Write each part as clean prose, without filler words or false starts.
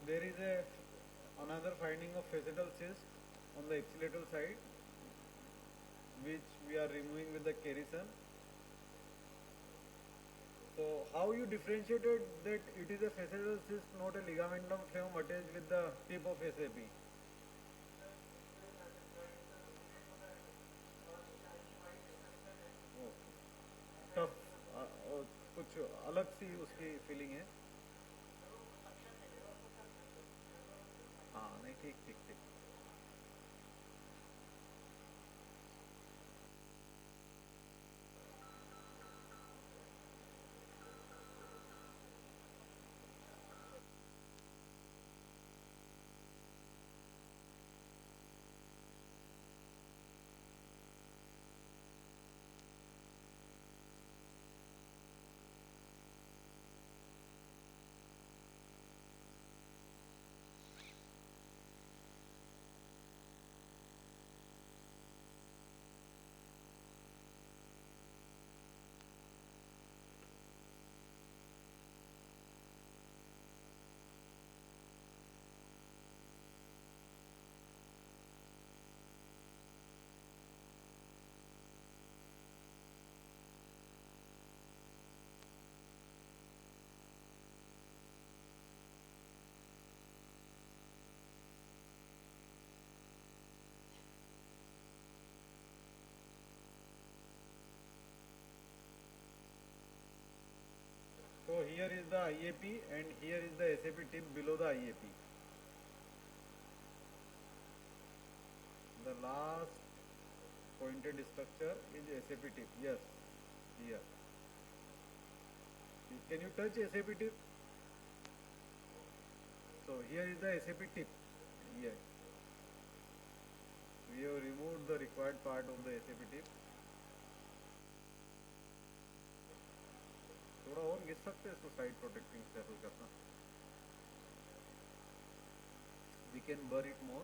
there is a another finding of facetal cyst on the ipsilateral side, which we are removing with the Kerrison. So how you differentiated that it is a facetal cyst, not a ligamentum flavum attached with the tip of SAP? Tough कुछ अलग सी उसकी feeling है. हाँ नहीं, ठीक ठीक ठीक. So here is the IAP and here is the SAP tip below the IAP. The last pointed structure is SAP tip. Yes, here. Can you touch SAP tip? So here is the SAP tip. Here. We have removed the required part of the SAP tip. थोड़ा और घिस सकते हैं इसको side protecting staple करना. We can burr it more.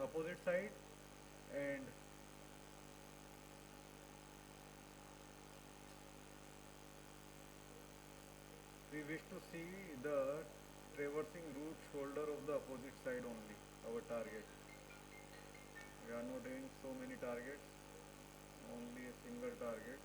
Opposite side, and we wish to see the traversing root shoulder of the opposite side only, our target. We are not doing so many targets, only a single target.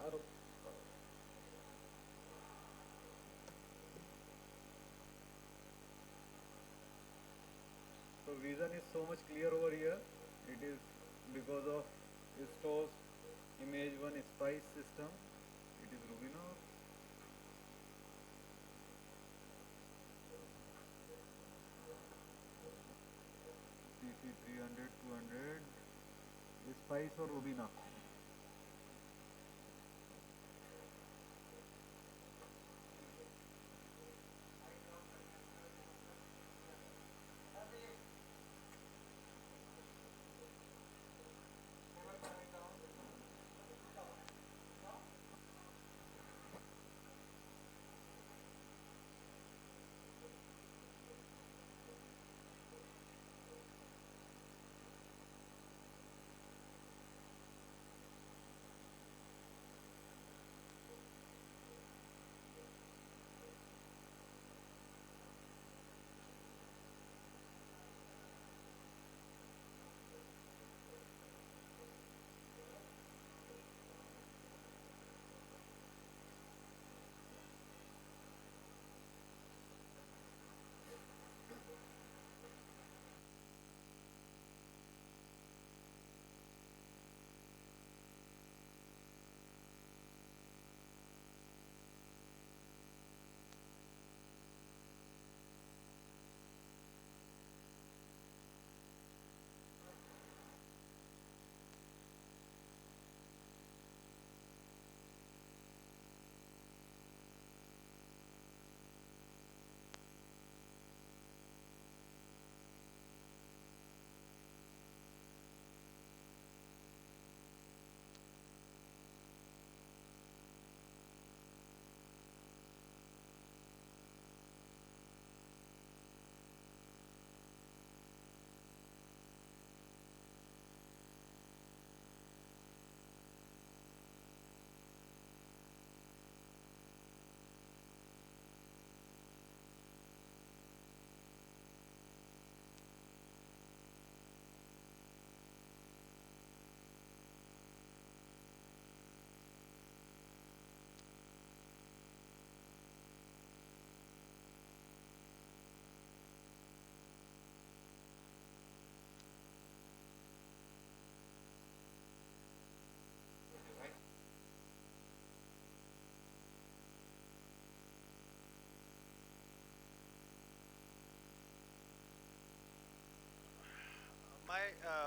Or so vision is so much clear over here. It is because of Stowe's image 1 spice system. It is Rubinov. CC 300 200 spice or Rubina.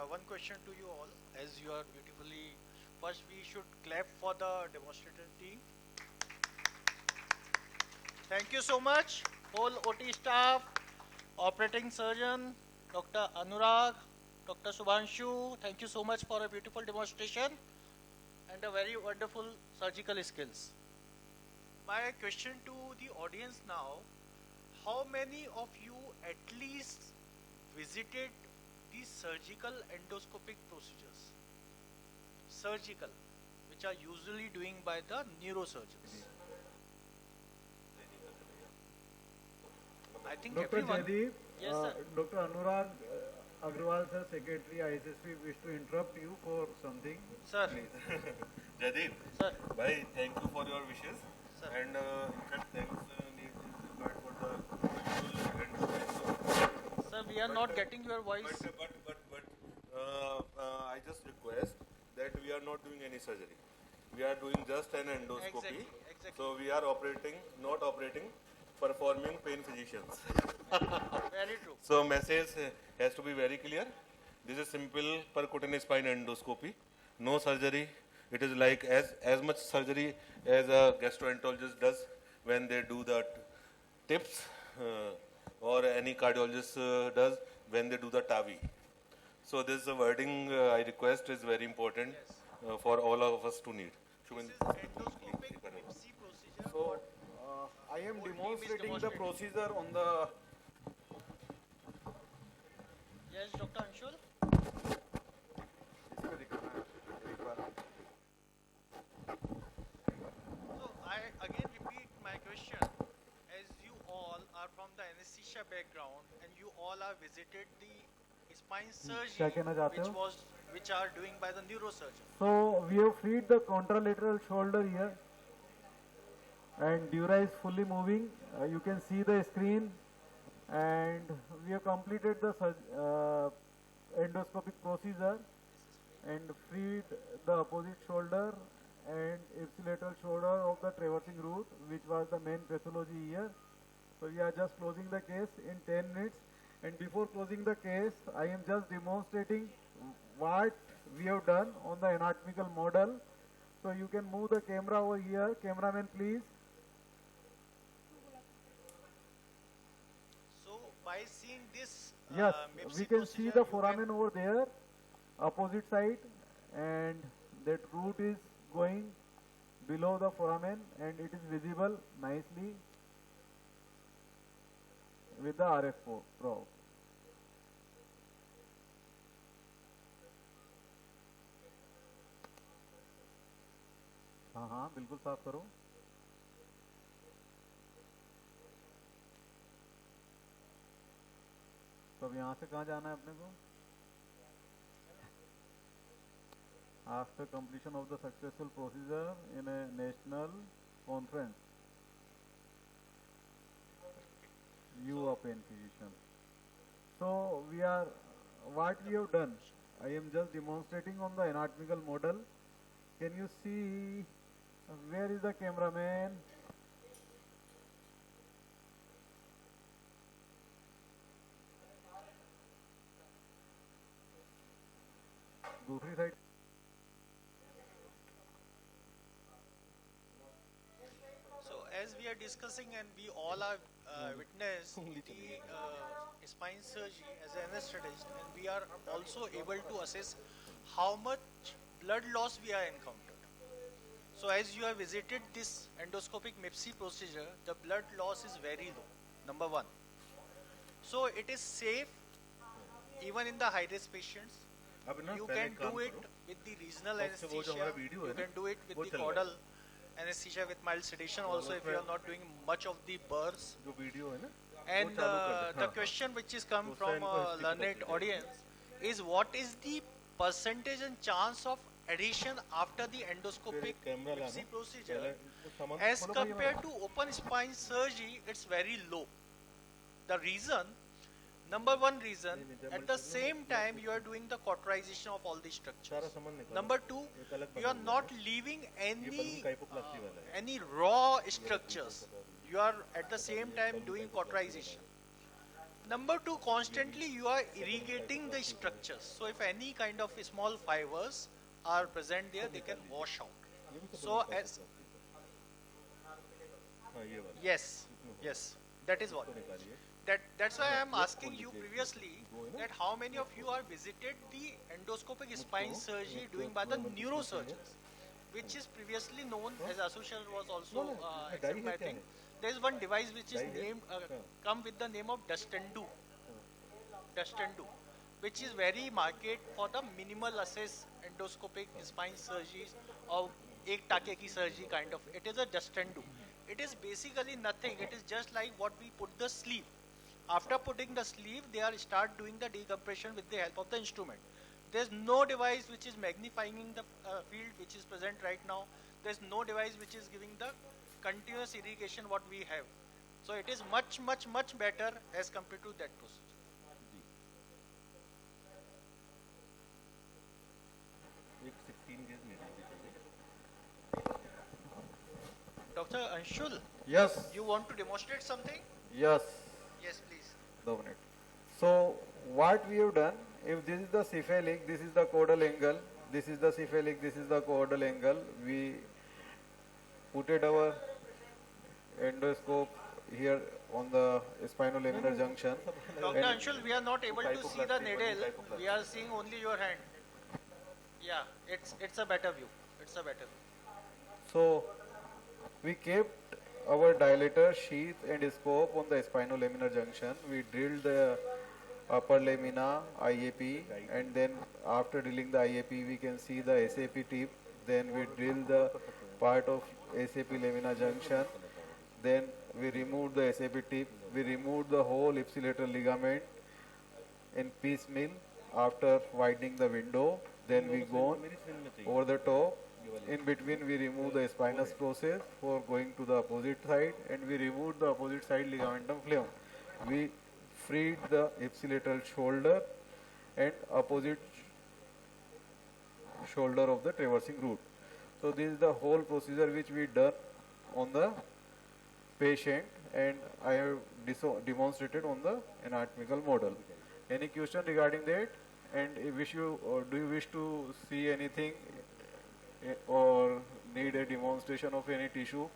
one question to you all, as you are beautifully. First, we should clap for the demonstrator team. Thank you so much, whole OT staff, operating surgeon, Dr. Anurag, Dr. Subhanshu. Thank you so much for a beautiful demonstration and a very wonderful surgical skills. My question to the audience now: how many of you at least visited the surgical endoscopic procedures? Surgical, which are usually doing by the neurosurgeons. I think Dr. everyone. Jaideep, Yes, sir. Dr. Anurag Agrawal, sir, Secretary ISSP, wish to interrupt you for something. Sir. Jaideep, Sir. bhai, thank you for your wishes. Sir. And in fact, thanks need required for the beautiful and Sir, we are not getting your voice. I just request that we are not doing any surgery. We are doing just an endoscopy. Exactly. So we are operating, not operating, performing pain physicians. Very true. So message has to be very clear. This is simple percutaneous spine endoscopy. No surgery. It is like as much surgery as a gastroenterologist does when they do the tips or any cardiologist does when they do the TAVI. So this wording I request is very important for all of us to need. This is endoscopic MIPSI procedure. So, I am Whole team is demonstrating the demonstrating. procedure on the. Yes, Dr. Anshul. इसमें दिखाना है एक बार. So I again repeat my question. As you all are from the anesthesia background and you all are visited the spine क्या surgery कहना चाहते हो? which are doing by the neurosurgeon. So we have freed the contralateral shoulder here, and dura is fully moving. You can see the screen, and we have completed the endoscopic procedure and freed the opposite shoulder and ipsilateral shoulder of the traversing root, which was the main pathology here. So we are just closing the case in 10 minutes. And before closing the case, I am just demonstrating what we have done on the anatomical model. So you can move the camera over here. Cameraman, please. So by seeing this Yes, MIPSI we can see procedure, the you foramen over there, opposite side, and that root is going below the foramen, and it is visible nicely with the RF probe. हाँ हाँ बिल्कुल साफ करो. तो अब यहाँ से कहाँ जाना है अपने को? After completion of the successful procedure in a national conference, you a pain physician. So what we have done, I am just demonstrating on the anatomical model. Can you see, where is the cameraman? दूसरी side. So as we are discussing and we all are witness the spine surgery as an anesthetist, and we are also able to assess how much blood loss we are encountered. So as you have visited this endoscopic MIPSI procedure, the blood loss is very low, number one. So it is safe even in the high risk patients. अब ना You पहले can एक काम do it करो, with the regional सबसे वो जो anesthesia. हमारा वीडियो You है ना, can do it वो with the चल रहा है। caudal anesthesia with mild sedation also if you are not doing much of the burrs. जो वीडियो है ना, And वो चालू कर दे. the हाँ, question which is come उसका from इनको history पता learned चल audience is what is the percentage and chance of adhesion after the endoscopic camera लाना, MIPSI procedure पहले इसको सामान as खोलो भाई compared हमारा. to open spine surgery? It's very low. The reason, number one reason, at the same time you are doing the cauterization of all the सारा structures. सामान निकालो. Number two, एक अलग you are बना not हुआ है. leaving ये any balloon काइपोप्लास्टी वाला है. any raw structures. You are at the same time doing cauterization. Number two, constantly you are irrigating the structures. So if any kind of small fibers are present there, they can wash out. So as yes, yes, that is what. That's why I am asking you previously that how many of you are visited the endoscopic spine surgery doing by the neurosurgeons, which is previously known as Asushar was also accepted, I think. There is one device which is named come with the name of Dustendu, which is very market for the minimal assess endoscopic spine surgeries or ek take ki surgery kind of. It is a Dustendu. It is basically nothing. It is just like what we put the sleeve. After putting the sleeve, they are start doing the decompression with the help of the instrument. There's no device which is magnifying the field which is present right now. There's no device which is giving the continuous irrigation what we have. So it is much, much, much better as compared to that procedure. Dr. Anshul, Yes, you want to demonstrate something? yes, Yes, please. Dominate. So what we have done, if this is the cephalic, this is the caudal angle, this is the cephalic, this is the caudal angle, we put it our endoscope here on the spinolaminar junction. Dr. And Anshul, we are not able to see the needle. We are seeing only your hand. Yeah, it's a better view. It's a better view. so we kept our dilator, sheath and scope on the spinolaminar junction. We drilled the upper lamina, IAP, and then after drilling the IAP, we can see the SAP tip. Then we drill the part of SAP lamina junction. Then we removed the SAP tip. We removed the whole ipsilateral ligament in piecemeal after widening the window. Then we go over the top. In between, we remove the spinous process for going to the opposite side, and we removed the opposite side ligamentum flavum. We freed the ipsilateral shoulder and opposite shoulder of the traversing root. So this is the whole procedure which we done on the patient, and I have demonstrated on the anatomical model. Any question regarding that? And do you wish to see anything or need a demonstration of any tissue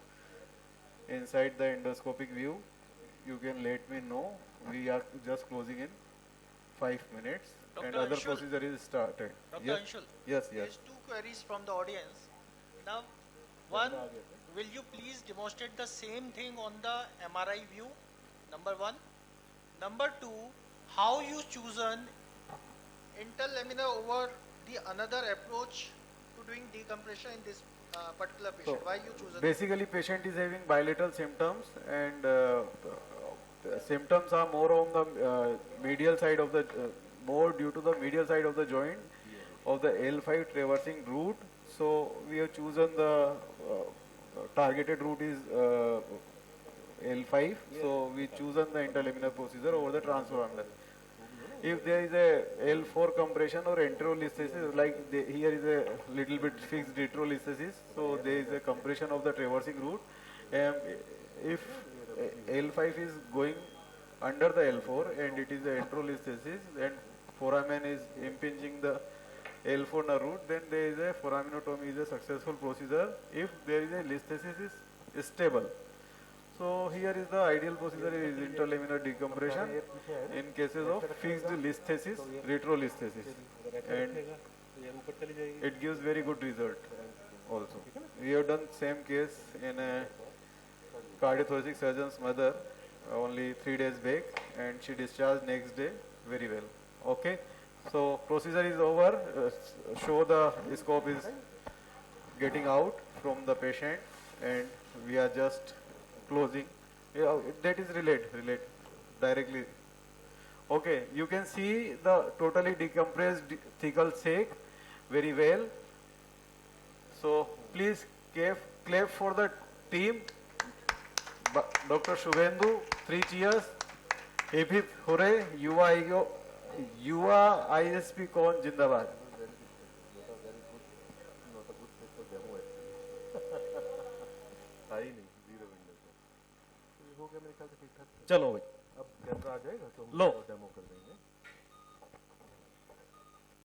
inside the endoscopic view? You can let me know. We are just closing in 5 minutes, and Dr. other Anshul. procedure is started. Dr. Yes, Anshul, yes, there yes. is two queries from the audience. Now, one, will you please demonstrate the same thing on the MRI view? Number one. Number two, how you chosen interlaminar over the another approach to doing decompression in this particular patient? So, Why you chosen? basically, patient is having bilateral symptoms, and symptoms are more on the medial side of the, more due to the medial side of the joint of the L5 traversing route. So we have chosen the targeted route is L5. So we chosen the interlaminar procedure over the transforaminal. If there is a L4 compression or enterolisthesis, like here is a little bit fixed retrolisthesis, so there is a compression of the traversing route. If L5 is going under the L4 and it is a enterolisthesis and foramen is impinging the L4 nerve root, then there is a foraminotomy is a successful procedure if there is a listhesis is stable. So here is the ideal procedure is interlaminar decompression in cases of fixed listhesis, retrolisthesis, and it gives very good result also. We have done same case in a cardiothoracic surgeon's mother only 3 days back, and she discharged next day very well. Okay, so procedure is over. Show the scope is getting out from the patient, and we are just closing. Yeah, that is relate directly. Okay, you can see the totally decompressed thecal sac very well. So please clap for the team. Dr. Shubhendu, 3 cheers. Hip hip hooray. युवा ISP कौन जिंदाबाद. चलो भाई. Camera आ जाएगा तो हम लो। Demo कर देंगे.